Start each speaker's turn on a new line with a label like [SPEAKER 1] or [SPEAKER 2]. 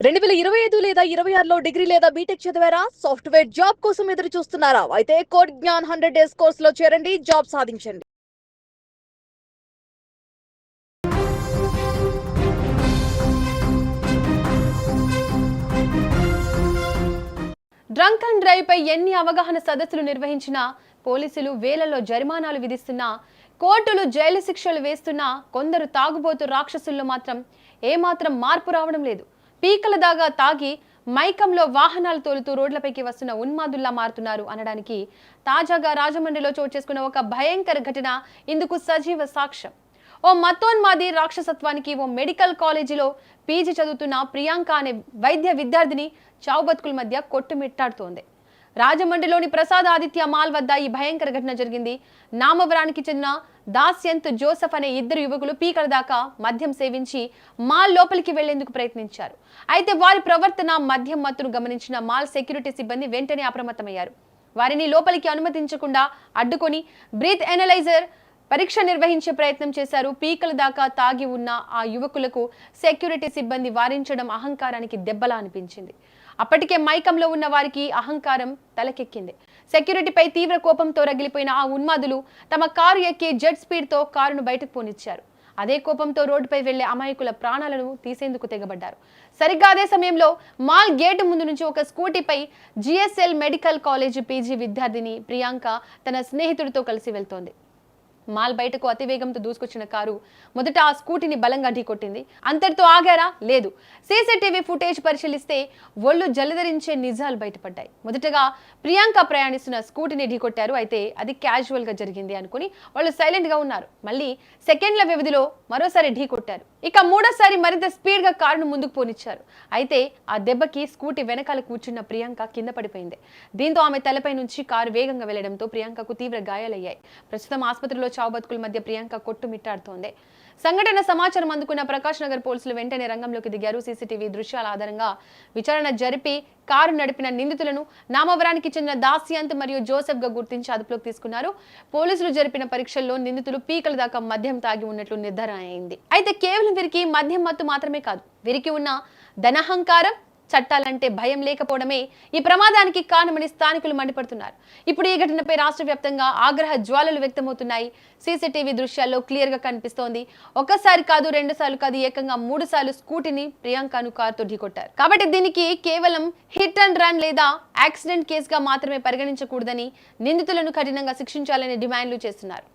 [SPEAKER 1] 2025 లేదా 26లో డిగ్రీ లేదా బీటెక్ చదివారా? సాఫ్ట్‌వేర్ జాబ్ కోసం ఎదురు చూస్తున్నారా? అయితే కోడ్ జ్ఞాన్ 100 డేస్ కోర్సులో చేరండి, జాబ్ సాధించండి.
[SPEAKER 2] డ్రంక్ అండ్ డ్రైవ్ పై ఎన్ని అవగాహన సదస్సులు నిర్వహించినా, పోలీసులు వేలలో జరిమానాలు విధిస్తున్నా, కోర్టులు జైలు శిక్షలు వేస్తున్నా, కొందరు తాగుబోతు రాక్షసుల్లో మాత్రం ఏమాత్రం మార్పు రావడం లేదు. పీకల దాగా తాగి మైకంలో వాహనాలు తోలుతూ రోడ్లపైకి వస్తున్న ఉన్మాదుల్లా మారుతున్నారు అనడానికి తాజాగా రాజమండ్రిలో చోటు చేసుకున్న ఒక భయంకర ఘటన ఇందుకు సజీవ సాక్ష్యం. ఓ మతోన్మాది రాక్షసత్వానికి ఓ మెడికల్ కాలేజీలో పీజీ చదువుతున్న ప్రియాంక అనే వైద్య విద్యార్థిని చావు బతుకుల మధ్య కొట్టుమిట్టాడుతోంది. రాజమండ్రిలోని ప్రసాద్ ఆదిత్య మాల్ వద్ద ఈ భయంకర ఘటన జరిగింది. నామవరానికి చెందిన దాస్యంత్ జోసెఫ్ అనే ఇద్దరు యువకులు పీకల దాకా మద్యం సేవించి మాల్ లోపలికి వెళ్లేందుకు ప్రయత్నించారు. అయితే వారి ప్రవర్తన మద్యం మత్తును గమనించిన మాల్ సెక్యూరిటీ సిబ్బంది వెంటనే అప్రమత్తమయ్యారు. వారిని లోపలికి అనుమతించకుండా అడ్డుకొని బ్రీత్ ఎనలైజర్ పరీక్ష నిర్వహించే ప్రయత్నం చేశారు. పీకల దాకా తాగి ఉన్న ఆ యువకులకు సెక్యూరిటీ సిబ్బంది వారించడం అహంకారానికి దెబ్బలా అనిపించింది. అప్పటికే మైకంలో ఉన్న వారికి అహంకారం తలకెక్కింది. సెక్యూరిటీపై తీవ్ర కోపంతో రగిలిపోయిన ఆ ఉన్మాదులు తమ కారు ఎక్కి జెట్ స్పీడ్తో కారును బయటకు పోనిచ్చారు. అదే కోపంతో రోడ్డుపై వెళ్లే అమాయకుల ప్రాణాలను తీసేందుకు తెగబడ్డారు. సరిగ్గా అదే సమయంలో మాల్ గేటు ముందు నుంచి ఒక స్కూటీపై జిఎస్ఎల్ మెడికల్ కాలేజ్ పీజీ విద్యార్థిని ప్రియాంక తన స్నేహితుడితో కలిసి వెళ్తోంది. మాల్ బయటకు అతివేగంతో దూసుకొచ్చిన కారు మొదట ఆ స్కూటీని బలంగా ఢీకొట్టింది. అంతటితో ఆగారా? లేదు. సీసీటీవీ ఫుటేజ్ పరిశీలిస్తే ఒళ్ళు జలధరించే నిజాలు బయటపడ్డాయి. మొదటగా ప్రియాంక ప్రయాణిస్తున్న స్కూటీని ఢీకొట్టారు. అయితే అది క్యాజువల్ గా జరిగింది అనుకుని వాళ్ళు సైలెంట్ గా ఉన్నారు. మళ్ళీ సెకండ్ల వ్యవధిలో మరోసారి ఢీకొట్టారు. ఇక మూడోసారి మరింత స్పీడ్ గా కారును ముందుకు పోనిచ్చారు. అయితే ఆ దెబ్బకి స్కూటీ వెనకాల కూర్చున్న ప్రియాంక కింద పడిపోయింది. దీంతో ఆమె తలపై నుంచి కారు వేగంగా వెళ్లడంతో ప్రియాంకకు తీవ్ర గాయాలయ్యాయి. ప్రస్తుతం ఆసుపత్రిలో చావు బతుకుల మధ్య ప్రియాంక కొట్టుమిట్టాడుతోంది. సంఘటన సమాచారం అందుకున్న ప్రకాష్ నగర్ పోలీసులు వెంటనే రంగంలోకి దిగారు. సీసీటీవీ దృశ్యాల ఆధారంగా విచారణ జరిపి కారు నడిపిన నిందితులను నామవరానికి చెందిన దాస్యంత్ మరియు జోసెఫ్ గా గుర్తించి అదుపులోకి తీసుకున్నారు. పోలీసులు జరిపిన పరీక్షల్లో నిందితులు పీకల దాకా మద్యం తాగి ఉన్నట్లు నిర్ధారణ అయింది. అయితే కేవలం వీరికి మద్యం మత్తు మాత్రమే కాదు, వీరికి ఉన్న ధనహంకారం, చట్టాలంటే భయం లేకపోవడమే ఈ ప్రమాదానికి కారణమని స్థానికులు మండిపడుతున్నారు. ఇప్పుడు ఈ ఘటనపై రాష్ట్ర వ్యాప్తంగా ఆగ్రహ జ్వాలలు వ్యక్తమవుతున్నాయి. సీసీటీవీ దృశ్యాల్లో క్లియర్ గా కనిపిస్తోంది. ఒకసారి కాదు, 2 సార్లు కాదు, ఏకంగా 3 సార్లు స్కూటీని ప్రియాంకను కారుతో ఢీకొట్టారు. కాబట్టి దీనికి కేవలం హిట్ అండ్ రన్ లేదా యాక్సిడెంట్ కేసుగా మాత్రమే పరిగణించకూడదని, నిందితులను కఠినంగా శిక్షించాలని డిమాండ్లు చేస్తున్నారు.